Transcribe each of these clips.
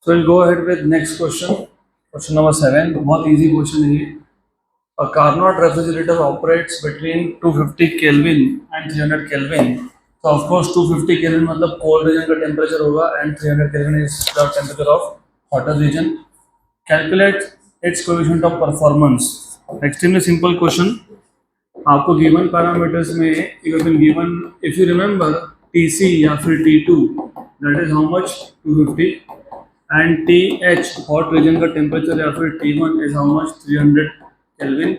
So we'll go ahead with next question. Question number 7. बहुत easy question है ये. A Carnot refrigerator operates between 250 Kelvin and 300 Kelvin. So of course 250 Kelvin मतलब cold region का temperature होगा and 300 Kelvin is the temperature of hotter region. Calculate its coefficient of performance. Extremely simple question. आपको given parameters में you have been given, if you remember, TC या फिर T2, that is how much 250, and TH hot region का temperature या फिर T1 is how much 300 Kelvin.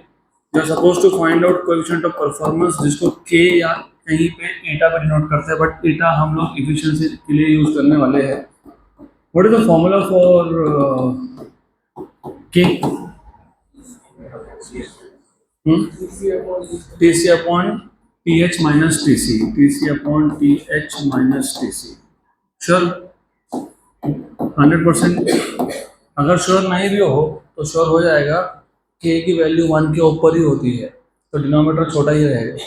You are supposed to find out coefficient of performance जिसको K या कहीं पे eta पे डिनोट करते हैं, बट eta हम लोग efficiency के लिए यूज करने वाले हैं. What is the formula for K? TC upon TH minus TC. TC upon TH minus TC. Sure? 100%. अगर श्योर नहीं भी हो तो श्योर हो जाएगा k की वैल्यू 1 के ऊपर ही होती है, तो डिनोमिनेटर छोटा ही रहेगा.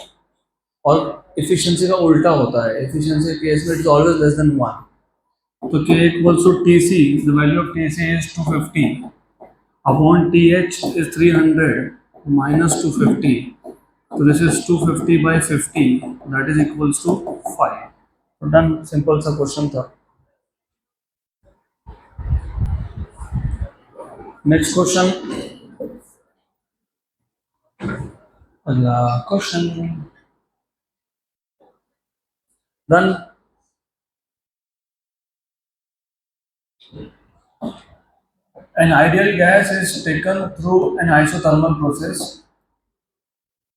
और एफिशिएंसी का उल्टा होता है, एफिशिएंसी के केस में इट्स ऑलवेज लेस देन 1. तो k equals to TC, the value of TC is 250 upon TH is 300 minus 250. So this is 250 by 50, that is equals to 5. So done, simple सा question था. Next question. अगला question. Done. An ideal gas is taken through an isothermal process.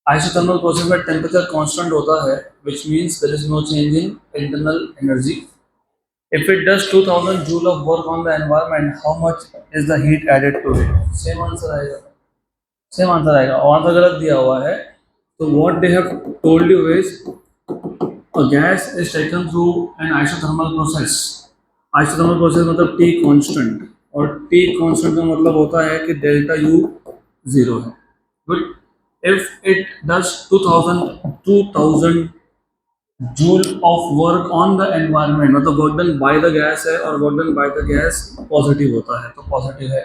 Isothermal process में temperature constant होता है, which means there is no change in internal energy. If it does 2000 joule of work on the environment, how much is the heat added to it? Same answer आएगा. Same answer आएगा. और answer गलत दिया हुआ है. So what they have told you is a gas is taken through an isothermal process. Isothermal process मतलब T constant, और T constant का मतलब होता है कि डेल्टा U 0 है. Good. If it does 2000 joule of work on the environment, मतलब work done by the gas है, और work done by the gas positive होता है, तो पॉजिटिव है.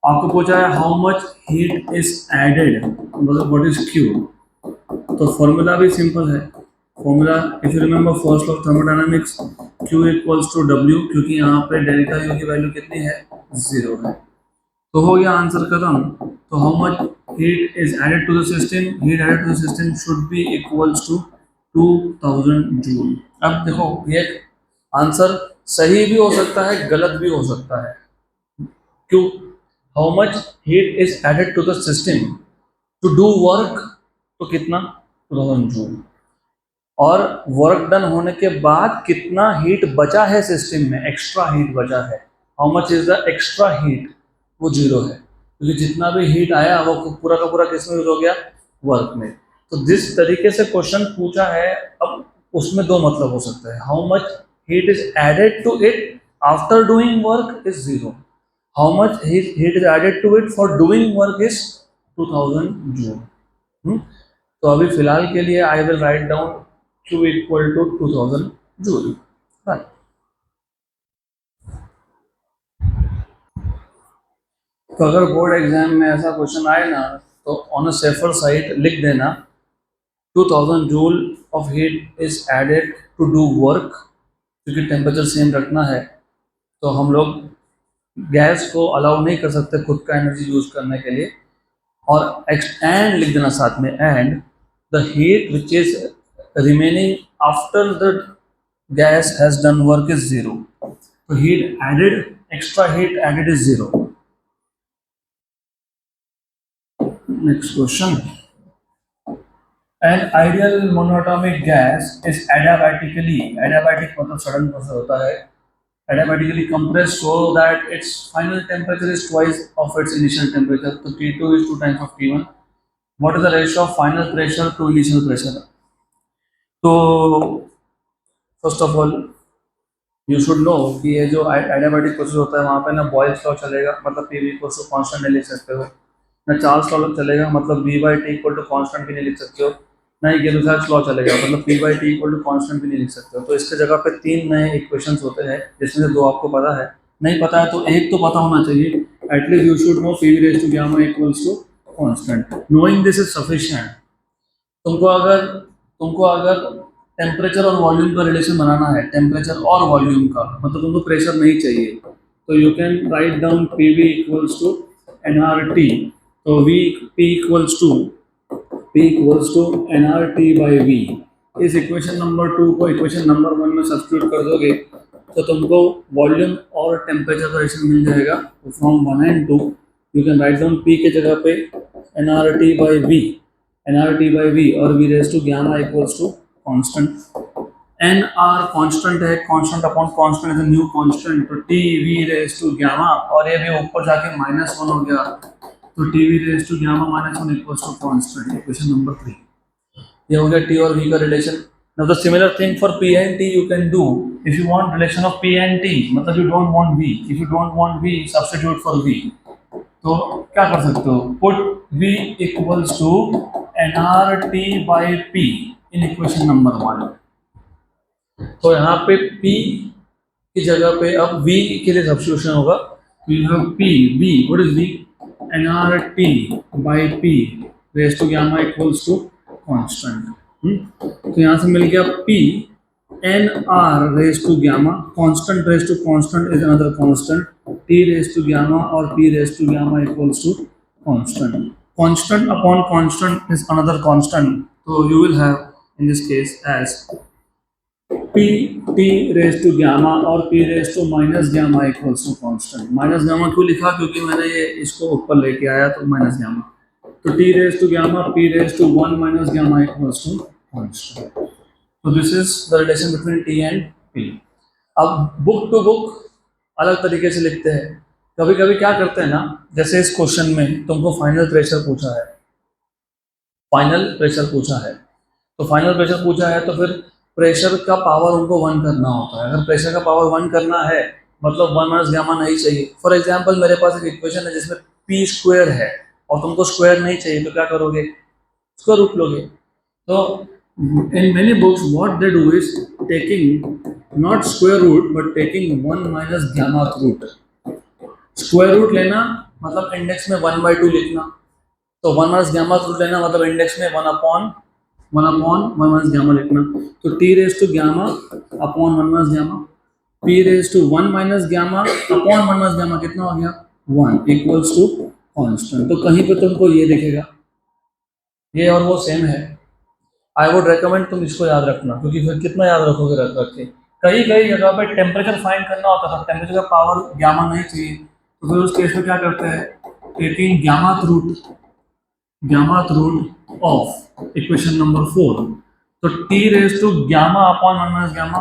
आपको पूछा है how much heat is added, मतलब व्हाट इज Q. तो फॉर्मूला भी सिंपल है. Formula if you remember first law of thermodynamics, Q equals to W, क्योंकि यहाँ पे डेल्टा U की वैल्यू कितनी है, 0 है. तो हो गया आंसर खत्म. तो how much heat is added to the system, heat added to the system should be equals to 2000 joule. अब देखो ये आंसर सही भी हो सकता है, गलत भी हो सकता है. क्यों? How much heat is added to the system to do work, तो कितना 2000 जूल, और वर्क डन होने के बाद कितना हीट बचा है सिस्टम में, एक्स्ट्रा हीट बचा है, how much is the extra heat, वो 0 है, क्योंकि जितना भी हीट आया वो पूरा का पूरा किस में यूज हो गया, वर्क में. तो जिस तरीके से क्वेश्चन पूछा है, अब उसमें दो मतलब हो सकता है. How much heat is added to it after doing work is 0. How much heat is added to it for doing work is 2000 joule. तो अभी फिलहाल के लिए I will write down Q equal to 2000 joule. तो अगर board exam में ऐसा question आए ना, तो ऑन अ सेफर साइड लिख देना 2000 joule of heat is added to do work, क्योंकि टेम्परेचर सेम रखना है. तो हम लोग गैस को अलाउ नहीं कर सकते खुद का एनर्जी यूज करने के लिए. और एंड लिख देना साथ में, and the heat which is remaining after the gas has done work is 0. तो heat added, extra heat added is 0. Next question. An ideal monatomic gas is adiabatically, adiabatic मतलब sudden process होता है, adiabatically compressed so that its final temperature is twice of its initial temperature. तो T2 is 2 times of T1. What is the ratio of final pressure to initial pressure? तो first of all you should know कि ये जो adiabatic process होता है, वहाँ पे ना Boyle's law चलेगा, मतलब P equals to constant नहीं लिख सकते हो, ना चार्ल्स लॉ चलेगा, मतलब V by T equal to constant भी नहीं लिख सकते हो, ना ही गेलुसाक्स लॉ चलेगा, मतलब P by T equal to constant भी नहीं लिख सकते हो. तो इसके जगह पे 3 नए इक्वेशंस होते हैं, जिसमें से 2 आपको पता है. नहीं पता है तो एक तो पता होना चाहिए, at least you should know P V raise to gamma equals to constant. Knowing this is sufficient. तुमको अगर टेम्परेचर और वॉल्यूम का रिलेशन बनाना है, टेम्परेचर और वॉल्यूम का, मतलब तुमको प्रेशर नहीं चाहिए, तो you can write down P V equals to N R T. तो V P equals to N R T by V. इस इक्वेशन नंबर 2 को इक्वेशन नंबर 1 में सब्स्टिट्यूट कर दोगे तो तुमको वॉल्यूम और टेम्परेचर का रिलेशन मिल जाएगा। From 1 and 2 you can write down P के जगह पे N R T by V, N R T by V, और V raise to gamma equals to constant. N R constant है, constant upon constant is a new constant, तो T V raise to gamma, और ये भी ऊपर जाके -1 हो गया, तो T V raise to gamma -1 equals to constant. Equation number 3 ये हो गया टी और वी का relation. Now the similar thing for P and T you can do. If you want relation of P and T, मतलब you don't want V, if you don't want V substitute for V, तो क्या कर सकते हो, put v equals to N R T by P in equation number 1। तो यहाँ पे p की जगह पे अब v के लिए सब्स्टिट्यूशन होगा। You have p v, what is v, N R T by P raise to gamma equals to constant. तो यहाँ से मिल गया p N R raise to gamma, constant raise to constant is another constant, t raise to gamma और p raise to gamma equals to constant. Constant upon constant is another constant, तो you will have in this case as p t raise to gamma और p raise to minus gamma equals to constant. Minus gamma क्यों लिखा, क्योंकि मैंने ये इसको ऊपर लेके आया तो माइनस गामा, तो t raise to gamma p raise to 1 minus gamma equals to constant. So this is the relation between T and P. अब बुक टू बुक अलग तरीके से लिखते हैं। कभी कभी क्या करते हैं ना, जैसे इस क्वेश्चन में तुमको फाइनल प्रेशर पूछा है, तो फाइनल प्रेशर पूछा है तो फिर प्रेशर का पावर उनको 1 करना होता है। अगर प्रेशर का पावर 1 करना है मतलब 1 माइनस गामा नहीं चाहिए। फॉर एग्जाम्पल मेरे पास एक इक्वेशन है जिसमें पी स्क्वायर है और तुमको स्क्वायर नहीं चाहिए, तो क्या करोगे, स्क्वायर रूट लोगे। तो in many books what they do is taking not square root but taking 1 minus gamma root। Square root लेना मतलब इंडेक्स में 1/2 लिखना, तो 1 माइनस गामा रूट लेना मतलब इंडेक्स में 1 अपॉन 1 माइनस गामा लिखना। तो t raise to gamma upon 1 minus gamma, p raise to 1 minus gamma upon 1 minus gamma, कितना हो गया 1 इक्वल्स टू कांस्टेंट। तो कहीं पे तुमको ये दिखेगा, ये और वो सेम है। आई वुड रेकमेंड तुम इसको याद रखना, क्योंकि फिर कितना याद रखोगे रख रख के। कई कई जगह पे टेम्परेचर फाइंड करना होता था, टेम्परेचर का पावर गामा नहीं चाहिए, तो फिर उस केस में क्या करते हैं, taking gamma root of equation number 4, तो t raise to gamma upon 1 minus gamma,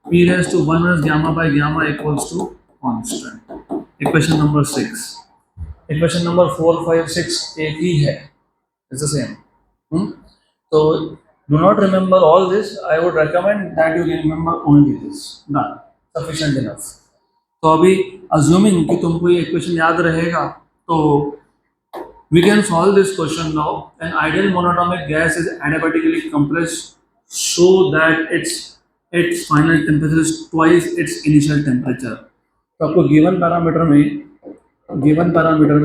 p raise to 1 minus gamma by gamma equals to constant. Equation number 6, equation number 4, 5, 6 एक ही है, it's the same. So do not remember all this. I would recommend that you remember only this. Done. Sufficient enough. तो अभी assuming कि तुमको ये equation याद रहेगा, तो we can solve this question now. An ideal monatomic gas is adiabatically compressed so that its final temperature is twice its initial temperature. तो आपको given parameter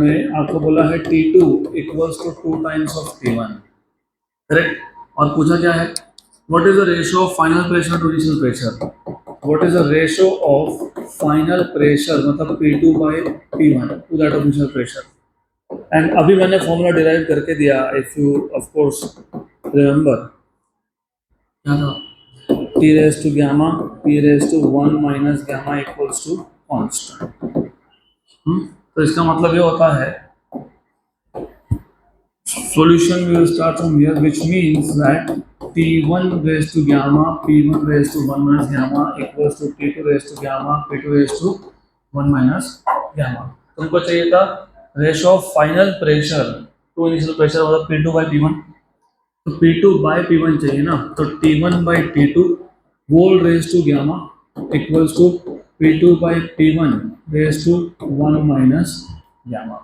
में आपको बोला है T2 equals to 2 times of T1. Correct. और पूछा क्या है, what is the ratio of final pressure to initial pressure, what is the ratio of final pressure मतलब P2 by P1 to that of initial pressure. And अभी मैंने formula derive करके दिया, if you of course remember, क्या था, T raise to gamma P raise to 1 minus gamma equals to constant. तो इसका मतलब ये होता है, solution will start from here, which means that T1 raised to gamma, P1 raised to 1 minus gamma equals to T2 raised to gamma, P2 raised to 1 minus gamma। तुमको चाहिए था ratio of final pressure to initial pressure मतलब P2 by P1, तो P2 by P1 चाहिए ना, तो T1 by T2 whole raised to gamma equals to P2 by P1 raised to 1 minus gamma।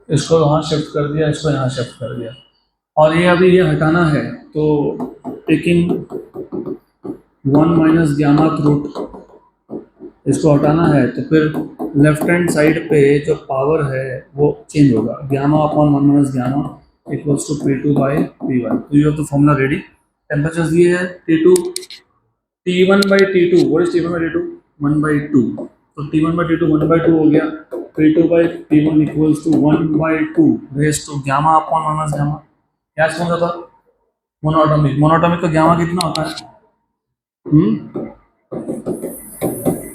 इसको यहाँ शिफ्ट कर दिया, इसको यहाँ शिफ्ट कर दिया, और ये अभी ये हटाना है, तो टेकिंग 1 माइनस गामा रूट इसको हटाना है तो फिर लेफ्ट हैंड साइड पे जो पावर है वो चेंज होगा, gamma upon 1 minus gamma equals to P2 by P1। तो you have the formula ready. Temperature दिए है T2 T1 by T2, what is T1 by T2? 1 by 2। तो T1 बाई T2 1 बाई 2 हो गया, P2 by P1 equals to 1 by 2 raise to gamma upon 1 minus gamma. क्या कौन सा था? Monoatomic. Monoatomic का गामा कितना होता है?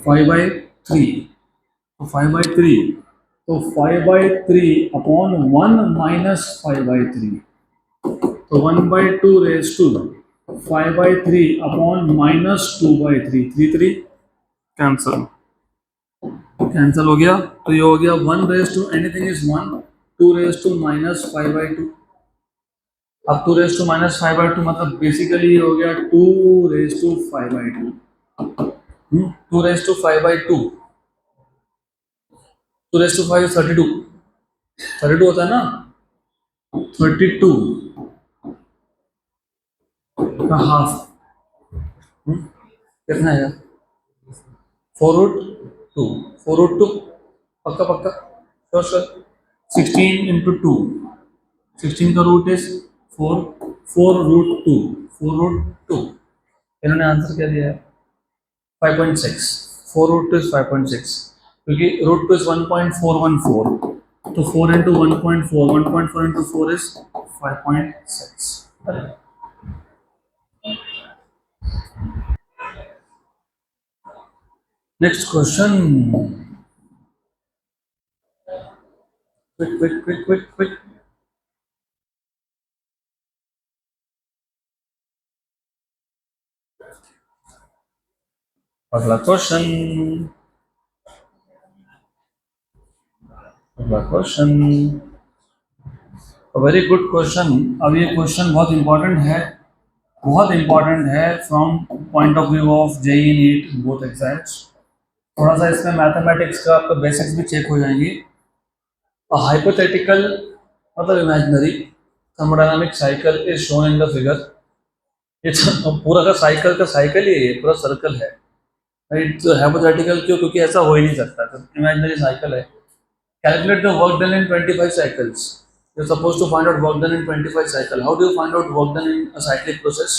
5/3। तो 5/3, तो 5/3 अपॉन 1 माइनस 5/3, तो 1/2 raise to 5/3 upon minus 2/3, 3 cancel, cancel हो गया। तो ये हो गया 1 raise to anything is 1, 2 raise to minus 5/2। अब 2 रेज टू माइनस 5/2 मतलब बेसिकली ये हो गया 2 raise to 5/2। 2 raise to 5/2, 2 raise to 5 32, 32 होता है ना, 32 का हाफ कितना है? 4√2, 4√2 पक्का पक्का, श्योर श्योर। 16 इंटू 2, 16 का रूट इज 4, 4√2, 4√2। इन्होंने आंसर क्या दिया है? 5.6। 4√2 इज 5.6, क्योंकि √2 इज 1.414, तो 4 into 1.4, 1.4 into 4 is 5.6। Next question, quick quick quick quick quick. अगला क्वेश्चन, अगला क्वेश्चन, वेरी गुड क्वेश्चन। अब ये क्वेश्चन बहुत इंपॉर्टेंट है, बहुत इंपॉर्टेंट है from point of view of JEE NEET both exams. थोड़ा सा इसमें मैथमेटिक्स का आपका बेसिक्स भी चेक हो जाएंगी। हाइपोथेटिकल मतलब imaginary thermodynamic cycle is shown in the figure. ये पूरा का साइकिल ही है, ये पूरा सर्कल है, राइट? तो हाइपोथेटिकल क्यों? क्योंकि ऐसा हो ही नहीं सकता, तो इमेजिनरी साइकिल है। Calculate the work done in 25 cycles. You're supposed to find out work done in 25 cycle. How do you find out work done in a cyclic process?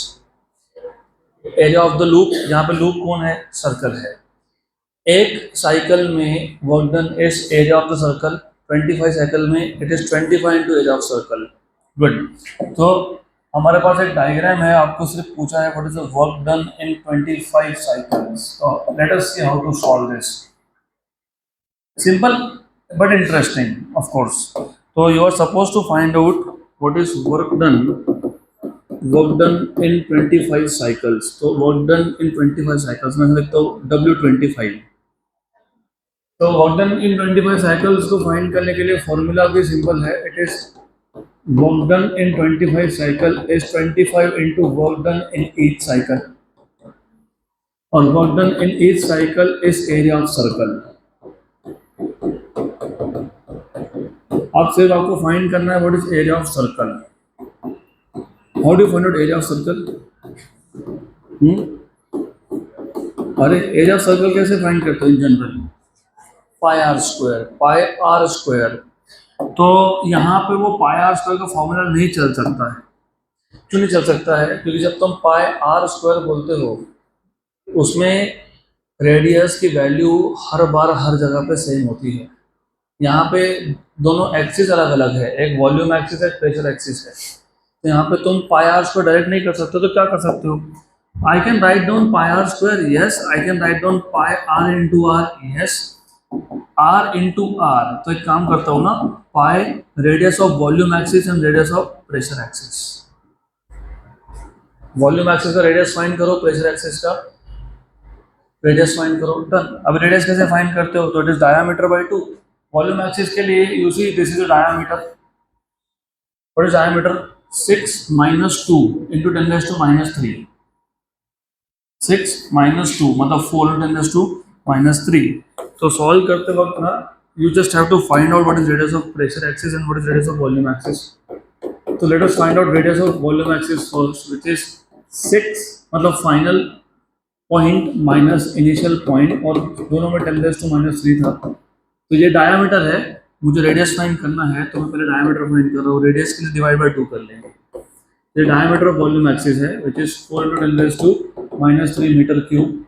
Area of the loop, यहाँ पे loop कौन है? Circle है। एक cycle में work done is area of the circle, 25 cycle में it is 25 into area of circle. Good. तो हमारे पास एक डायग्राम है, आपको सिर्फ पूछा है what is the work done in 25 cycles. तो let us see how to solve this. Simple but interesting, of course. So you are supposed to find out what is work done in 25 cycles. So work done in 25 cycles मैं लिखता हूँ W25। तो work done in 25 cycles को find करने के लिए formula भी simple है, it is work done in 25 cycle is 25 into work done in each cycle, और work done in each cycle is area of circle. अब सिर्फ आपको फाइंड करना है what is area of circle. How do find out area of circle? अरे area of circle कैसे find करते हो in general? Pi r square, pi r square. तो यहाँ पे वो पाई आर स्क्वायर का फॉर्मूला नहीं चल सकता है। क्यों नहीं चल सकता है? क्योंकि जब तुम पाई आर स्क्वायर बोलते हो उसमें रेडियस की वैल्यू हर बार हर जगह पे सेम होती है। यहाँ पे दोनों एक्सिस अलग अलग है, एक वॉल्यूम एक्सिस है, प्रेशर एक्सिस है। तो यहाँ पे तुम पाई आर स्क्वायर डायरेक्ट नहीं कर सकते, तो क्या कर सकते हो? I can write down pi r square, yes. I can write down pi r into r, yes. R into r, तो एक काम करता हूँ ना, pi radius of volume axis and radius of pressure axis. Volume axis का radius find करो, pressure axis का radius find करो, डन। अब रेडियस कैसे फाइंड करते हो? तो it is diameter by 2। Volume axis के लिए you see this is a diameter, what is diameter? 6 minus 2 into 10 raised to minus 3। 6 minus 2 मतलब 4 into 10 raised to minus 3। तो सॉल्व करते वक्त ना you just have to find out what is radius of pressure axis and what is radius of volume axis। तो let us find out radius of volume axis first, which is 6 मतलब final point minus initial point, और दोनों में 10⁻³ था। तो ये diameter है, मुझे रेडियस फाइंड करना है, तो मैं पहले डायामीटर फाइंड कर रहा हूँ। रेडियस के लिए डिवाइड बाय 2 कर लेंगे। ये डायामीटर ऑफ वॉल्यूम एक्सिस है which is 4×10⁻³ metre cube.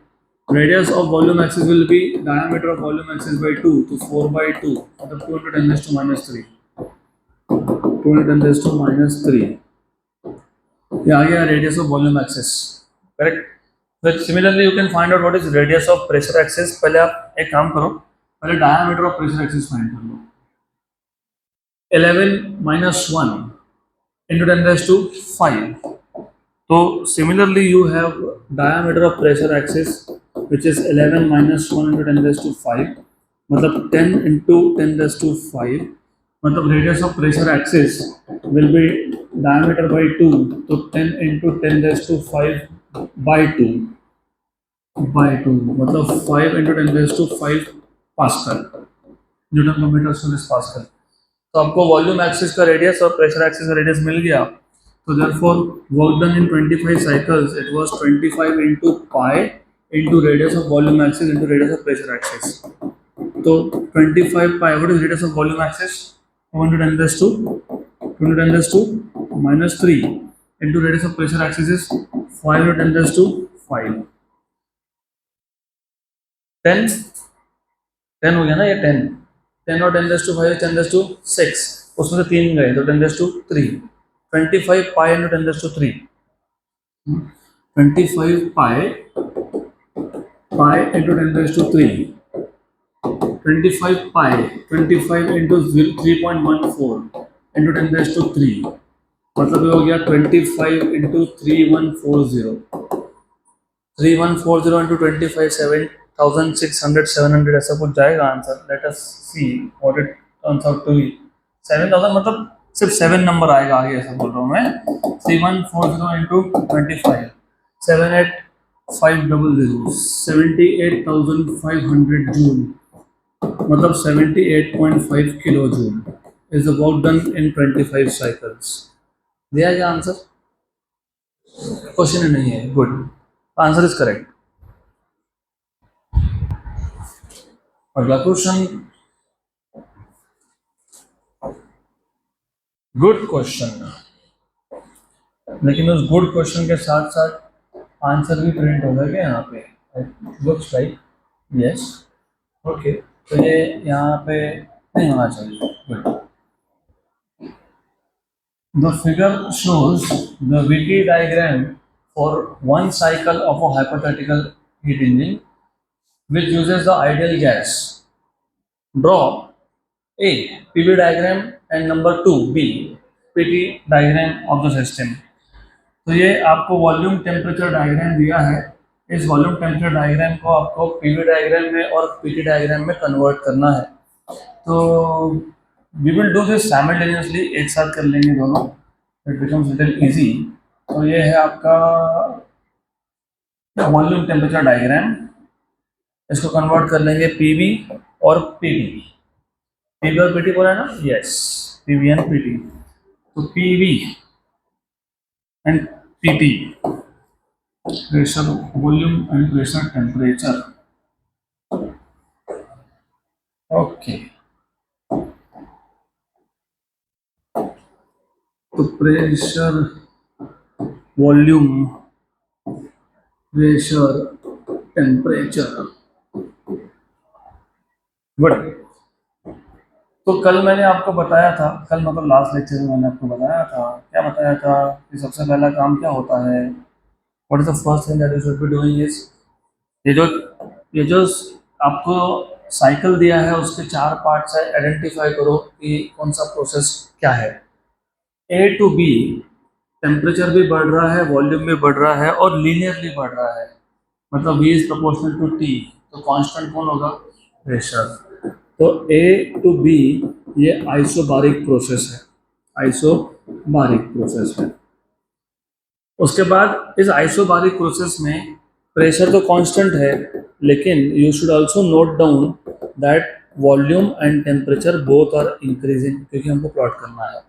Radius of volume axis will be diameter of volume axis by 2, तो 4/2 मतलब 2×10⁻³। 2×10⁻³ ये आ गया radius of volume axis, correct. फिर similarly you can find out what is radius of pressure axis. पहले आप एक काम करो, पहले diameter of pressure axis find कर लो। 11-1 into 10⁵. So similarly you have diameter of pressure axis which is 11-1 into 10⁵, मतलब 10 into 10⁵, मतलब radius of pressure axis will be diameter by 2, तो 10 into 10⁵ by 2 मतलब 5 into 10⁵ पास्कल, न्यूटन पर metre square pascal. तो आपको volume axis का radius और pressure axis का रेडियस मिल गया। तो therefore work done in 25 cycles, it was 25 into pi into radius of volume axis into radius of pressure axis. तो 25 pi, what is radius of volume axis? 2 into 10⁻³ into radius of pressure axis is 5 into 10⁵. 10 हो गया ना, ये 10 और 10⁵ 10⁶, उसमें से 3 गए तो 10⁵। 25 pi into 10⁵, 25 pi into 10⁵, 25 pi, 25 into 3.14 into 10⁵, मतलब ये हो गया 25 into 3140, 3140 into 25, 7,600 700 ऐसा कुछ जाएगा answer. Let us see what it turns out to be. 7,000 मतलब सिर्फ 7 नंबर आएगा आगे, ऐसा बोल रहा हूँ मैं। 3140 into 25, 78,500, 78,500 जूल, मतलब 78.5 kilo joule is the work done in 25 cycles. दिया गया आंसर, क्वेश्चन नहीं है। Good, answer is correct. अगला क्वेश्चन, गुड क्वेश्चन, लेकिन उस गुड क्वेश्चन के साथ साथ आंसर भी प्रिंट होगा क्या यहाँ पे? Looks like yes, okay. तो ये यहाँ पे नहीं होना चाहिए। Good. The figure shows the VT diagram for one cycle of a hypothetical heat engine which uses the ideal gas. Draw A PV diagram and number 2 B PT diagram of the system. तो ये आपको volume temperature diagram दिया है। इस volume temperature diagram को आपको PV diagram में और पीटी डायग्राम में कन्वर्ट करना है। तो we will do this simultaneously, एक साथ कर लेंगे दोनों, इट बिकम्स लिटिल इजी। तो ये है आपका वॉल्यूम टेम्परेचर डायग्राम, इसको कन्वर्ट कर लेंगे पीवी और पीटी। पीवी और पीटी बोला है ना? Yes, PV and PT. तो PV and PT, pressure volume and pressure temperature, okay. तो pressure volume pressure temperature, good. तो कल मैंने आपको बताया था, कल मतलब लास्ट लेक्चर में मैंने आपको बताया था, क्या बताया था कि सबसे पहला काम क्या होता है, what is the first thing that you should be doing is, ये जो आपको साइकिल दिया है उसके 4 पार्ट्स है, आइडेंटिफाई करो कि कौन सा प्रोसेस क्या है। ए टू बी टेम्परेचर भी बढ़ रहा है, वॉल्यूम भी बढ़ रहा है और लीनियरली बढ़ रहा है, मतलब V is proportional to T। तो कांस्टेंट कौन होगा? प्रेशर। तो A टू B ये आइसोबारिक प्रोसेस है, आइसोबारिक प्रोसेस है। उसके बाद इस आइसोबारिक प्रोसेस में प्रेशर तो कांस्टेंट है, लेकिन you should also note down that volume and temperature both are increasing, क्योंकि हमको प्लॉट करना है।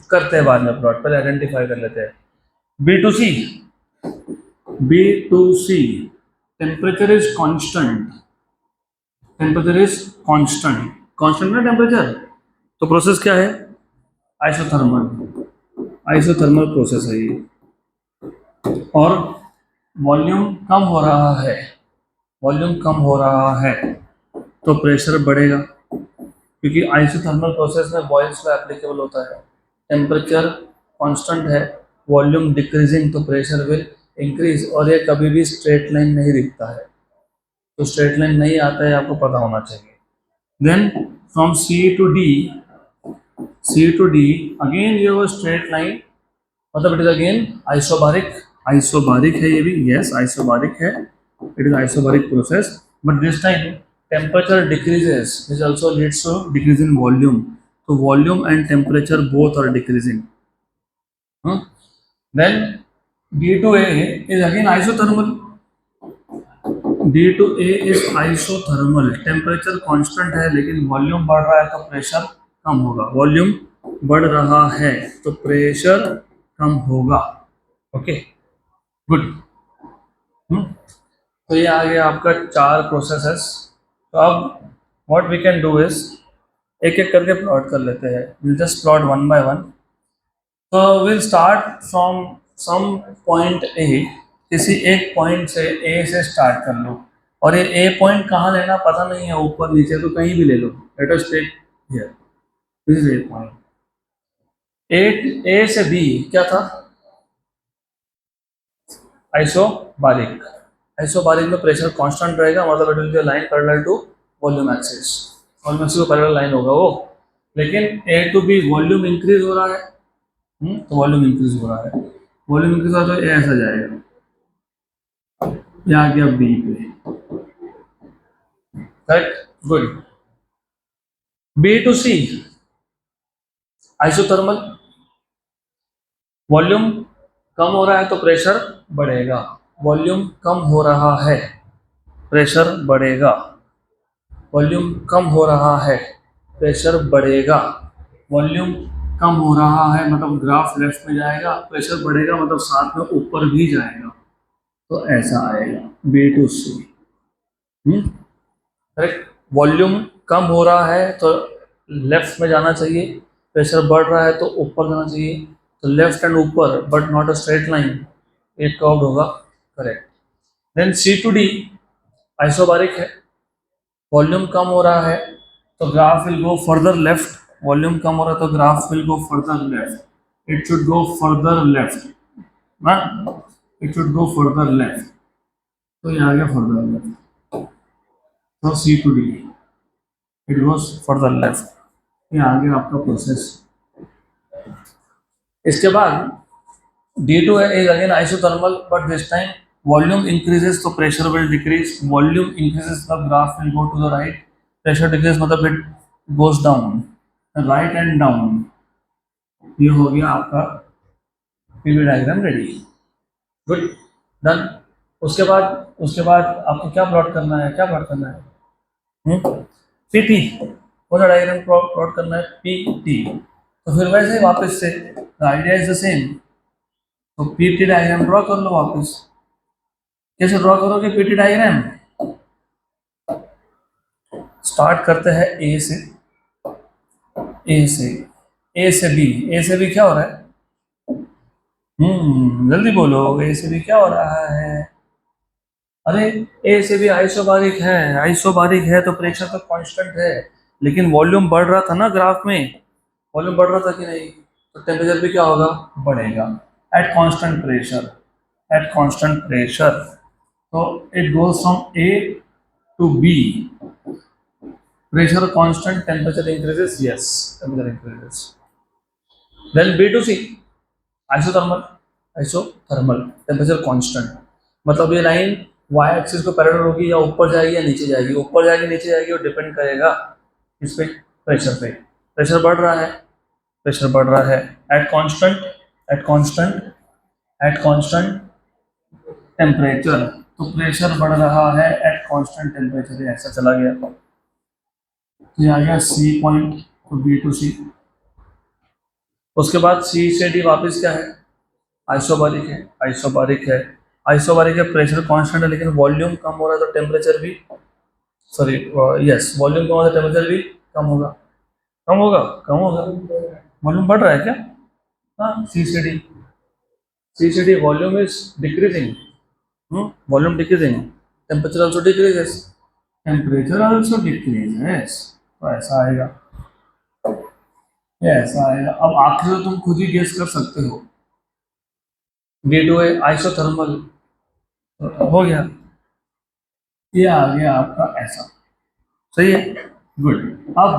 करते हैं बाद में प्लॉट, पहले आइडेंटिफाई कर लेते हैं। B to C temperature is constant, temperature is constant, constant ना टेम्परेचर, तो प्रोसेस क्या है? आइसोथर्मल, आइसोथर्मल प्रोसेस है ये। और वॉल्यूम कम हो रहा है, वॉल्यूम कम हो रहा है तो प्रेशर बढ़ेगा, क्योंकि आइसोथर्मल प्रोसेस में बॉयल्स लॉ एप्लीकेबल होता है। टेम्परेचर कांस्टेंट है, वॉल्यूम डिक्रीजिंग, तो प्रेशर विल इंक्रीज। और ये कभी भी स्ट्रेट लाइन नहीं दिखता है, तो स्ट्रेट लाइन नहीं आता है, आपको पता होना चाहिए। Then from C to D, C to D again you have straight line, मतलब it is again isobaric, isobaric है ये भी, यस आइसोबारिक है, it is isobaric process, but this time temperature decreases, which also leads to decrease in volume, तो volume and temperature both are decreasing. Then D to A is again isothermal, D to A is isothermal, temperature constant है लेकिन volume बढ़ रहा है तो pressure कम होगा, volume बढ़ रहा है तो प्रेशर कम होगा। Okay good. तो ये आ गया आपका 4 प्रोसेसेस। तो अब what we can do is एक एक करके प्लॉट कर लेते हैं, will just plot one by one. तो will start from some point A, किसी एक पॉइंट से ए से स्टार्ट कर लो, और ये ए पॉइंट कहाँ लेना पता नहीं है, ऊपर नीचे तो कहीं भी ले लो, let us take here, this is A point. A से बी क्या था? आइसोबारिक, आइसोबारिक में प्रेशर कांस्टेंट रहेगा, मतलब it will be line parallel to volume axis, volume axis को पैरेलल लाइन होगा वो। लेकिन A to B volume increase हो रहा है, तो वॉल्यूम इंक्रीज हो रहा है, वॉल्यूम इंक्रीज हो रहा है तो ए ऐसा जाएगा, ये आ गया बी पे, right good. B to C isothermal, volume कम हो रहा है तो प्रेशर बढ़ेगा, वॉल्यूम कम हो रहा है प्रेशर बढ़ेगा, वॉल्यूम कम हो रहा है प्रेशर बढ़ेगा, वॉल्यूम कम हो रहा है मतलब ग्राफ लेफ्ट में जाएगा, प्रेशर बढ़ेगा मतलब साथ में ऊपर भी जाएगा, तो ऐसा आएगा B to C. Correct, volume कम हो रहा है तो लेफ्ट में जाना चाहिए, प्रेशर बढ़ रहा है तो ऊपर जाना चाहिए, तो लेफ्ट एंड ऊपर, but not a straight line, एक कर्व्ड होगा। Correct. Then C to D isobaric है, वॉल्यूम कम हो रहा है तो graph will go further left, volume कम हो रहा है तो graph will go further left, it should go further left ना, it should go further left, तो ये आ गया फर्दर लेफ्ट, तो C to D it goes further left, ये आ गया आपका प्रोसेस। इसके बाद D2 is again isothermal, but this time volume increases तो pressure will decrease, volume increases the graph will go to the right, pressure decreases मतलब it goes down, right and down। ये हो गया आपका PV diagram ready, good done. उसके बाद आपको क्या प्लॉट करना है, क्या प्लॉट करना है? PT, कौन सा डायग्राम प्लॉट करना है? PT। तो फिर वैसे ही वापस से आइडिया इज द सेम, तो पीटी डायग्राम ड्रॉ कर लो वापस। कैसे ड्रॉ करोगे पीटी डायग्राम? स्टार्ट करते हैं ए से, ए से, ए से बी, ए से बी क्या हो रहा है? जल्दी बोलो, ए से बी क्या हो रहा है? अरे ए से बी आइसोबारिक है, आइसोबारिक है तो प्रेशर तो कांस्टेंट है, लेकिन वॉल्यूम बढ़ रहा था ना ग्राफ में, वॉल्यूम बढ़ रहा था कि नहीं, तो टेम्परेचर भी क्या होगा? बढ़ेगा at constant pressure, at constant pressure, तो it goes from A to B, pressure constant, temperature increases, yes temperature increases। then B to C isothermal, isothermal temperature constant, मतलब ये लाइन y एक्सिस को parallel होगी या ऊपर जाएगी या नीचे जाएगी, ऊपर जाएगी नीचे जाएगी और डिपेंड करेगा इस पे, प्रेशर पे। प्रेशर बढ़ रहा है, प्रेशर बढ़ रहा है at constant, at constant, at constant temperature, तो प्रेशर बढ़ रहा है एट कांस्टेंट टेम्परेचर, ऐसा चला गया, तो ये आ गया सी पॉइंट, तो बी टू सी। उसके बाद सी से डी वापस क्या है? आइसोबारिक है, आइसोबारिक है, आइसोबारिक है, प्रेशर कांस्टेंट है, लेकिन वॉल्यूम कम हो रहा है तो टेम्परेचर भी, सॉरी, यस, वॉल्यूम कम हो रहा है टेम्परेचर भी कम होगा, कम होगा, कम होगा। वॉल्यूम बढ़ रहा है क्या? हाँ, C C D volume is decreasing, volume decreasing, temperature also decreases, temperature also decreases, तो ऐसा आएगा, ये ऐसा आएगा। अब आखिर तो तुम खुद ही गेस कर सकते हो, डी टू है आइसोथर्मल, हो गया, ये आ गया आपका ऐसा, सही है, गुड। अब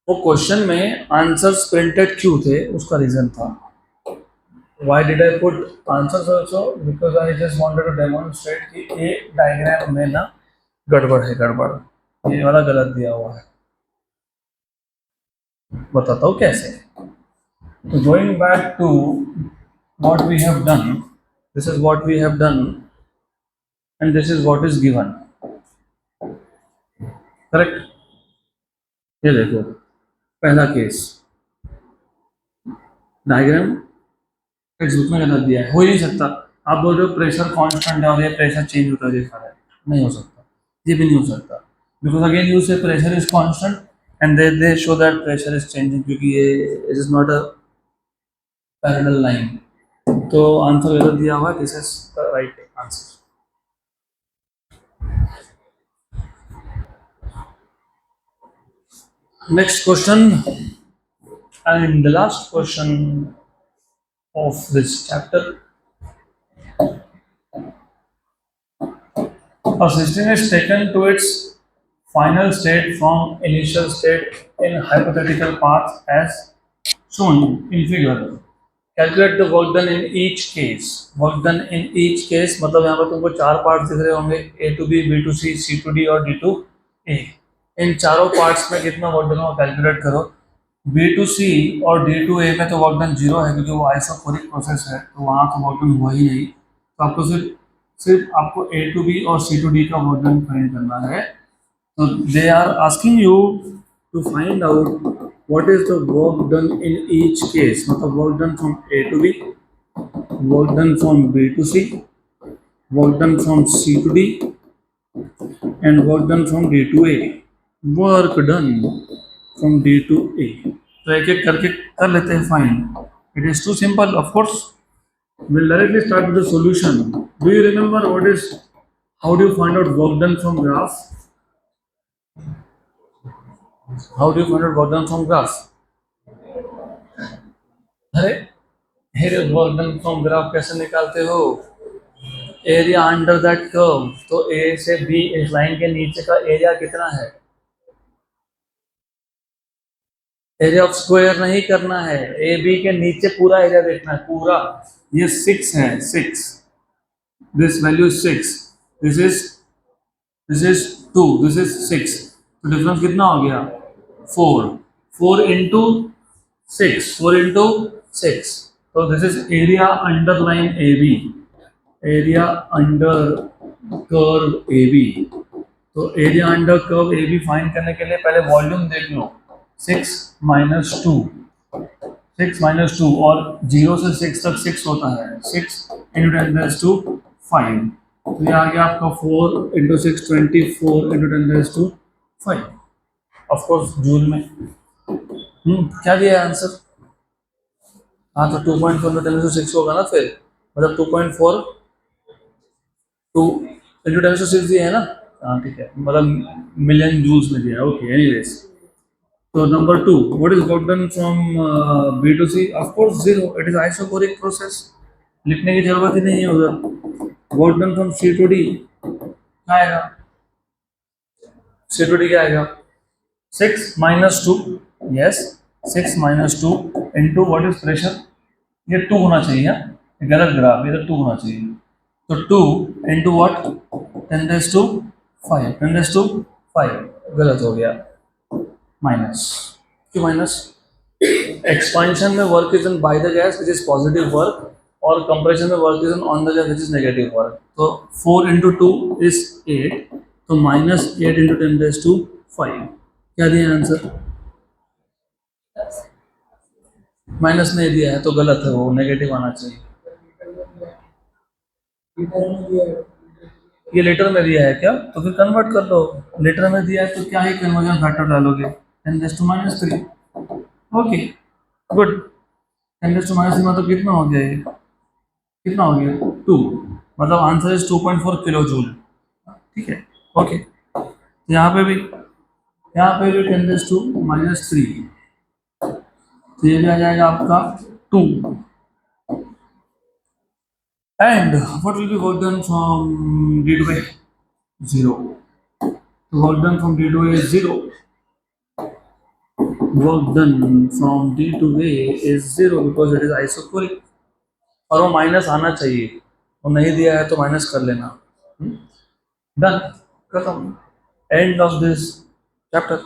वो क्वेश्चन में आंसर्स प्रिंटेड क्यों थे, उसका रीजन था, why did I put answers also, because I just wanted to demonstrate कि ये डायग्राम में ना गड़बड़ है, गड़बड़, ये वाला गलत दिया हुआ है, बताता हूँ कैसे। तो going back to what we have done, this is what we have done and this is what is given, correct. ये देखो, पहला केस, डायग्राम टेक्स्ट बुक में गलत दिया है, हो ही नहीं सकता। आप बोल रहे हो प्रेशर कांस्टेंट है और ये प्रेशर चेंज होता दिखा रहा है, नहीं हो सकता, ये भी नहीं हो सकता, बिकॉज अगेन यू से pressure is constant and they show that pressure is changing, क्योंकि ये it is not a parallel line, तो आंसर गलत दिया हुआ है, this is the right answer. Next question and the last question of this chapter. A system is taken to its final state from initial state in hypothetical path as shown in figure. Calculate the work done in each case. Work done in each case मतलब यहाँ पर तुमको चार part दिख रहे होंगे, A to B, B to C, C to D और D to A। इन चारों पार्ट्स में कितना वर्क डन हो कैलकुलेट करो। बी टू सी और डी टू ए में तो वर्क डन जीरो है, क्योंकि वो आइसोकोरिक प्रोसेस है, तो वहाँ तो वर्क डन हुआ ही नहीं, तो आपको सिर्फ सिर्फ आपको ए टू बी और सी टू डी का वर्क डन फाइंड करना है। तो they are asking you to find out what is the work done in each case, मतलब work done from A to B, work done from B to C, work done from C to D and work done from D to A. Work done from D to A, तो एक एक करके कर लेते हैं find. It is too simple, of course we'll directly start with the solution. Do you remember what is, how do you find out work done from graph? How do you find out work done from graph? अरे area work done from graph कैसे निकालते हो? Area under that curve, तो ए से B इस line के नीचे का एरिया कितना है? एरिया ऑफ स्क्वायर नहीं करना है, ए बी के नीचे पूरा एरिया देखना है, पूरा। ये 6 है, 6, this value 6, this is this is 2, this is 6, तो डिफरेंस कितना हो गया? 4, 4 इंटू 6, 4 इंटू 6, तो this is area under line A B, area under curve A B. तो area under curve A B find करने के लिए पहले वॉल्यूम देख लो, 6 माइनस टू, 6 माइनस टू, और 0 से 6 तक 6 होता है, 6 इंटू 10 रेज़ टू 5, तो ये आ गया आपका 4 into 6, 24 into 10 raise to 5, of course joule में। क्या दिया है आंसर? हाँ, तो 2.4 इंटू 10 रेज़ टू 6 होगा ना, फिर मतलब 2.4 2 इंटू 10 रेज़ टू 6 दिया है ना, हाँ ठीक है, मतलब मिलियन जूल्स में दिया है, okay. Anyways, so number 2, what is work done from B to C? Of course 0, it is isocoric process, लिखने की जरूरत ही नहीं है उधर। Work done from C to D क्या आएगा? C to D क्या आएगा? 6 minus 2, yes, 6 minus 2 into what is pressure? ये 2 होना चाहिए, ये गलत ग्राफ, इधर 2 होना चाहिए, तो 2 into what? 10 raised to 5, 10 raised to 5, गलत हो गया, माइनस। क्यों माइनस? एक्सपांशन में work is done by the gas which is positive work, और कंप्रेशन में work is done on the gas which is negative work, तो 4 इंटू 2 इज 8, तो minus 8 into 10 raise to 5, क्या दिया आंसर? माइनस नहीं दिया है तो गलत है, वो नेगेटिव आना चाहिए। ये लेटर में दिया है क्या, तो फिर कन्वर्ट कर लो। लेटर में दिया है तो क्या ही कन्वर्जन फैक्टर डालोगे, 10⁻³ ओके गुड। 10⁻³ मतलब कितना हो गया ये, कितना हो गया 2, मतलब आंसर इज 2.4 किलो जूल। ठीक है ओके, यहाँ पे भी 10⁻³ तो ये भी आ जाएगा आपका 2। And what will be work done from D to A 0, work done from D to A 0, work done from D to A is 0 because it is isochoric। और वो माइनस आना चाहिए, वो नहीं दिया है तो माइनस कर लेना। डन, खत्म, एंड ऑफ दिस चैप्टर।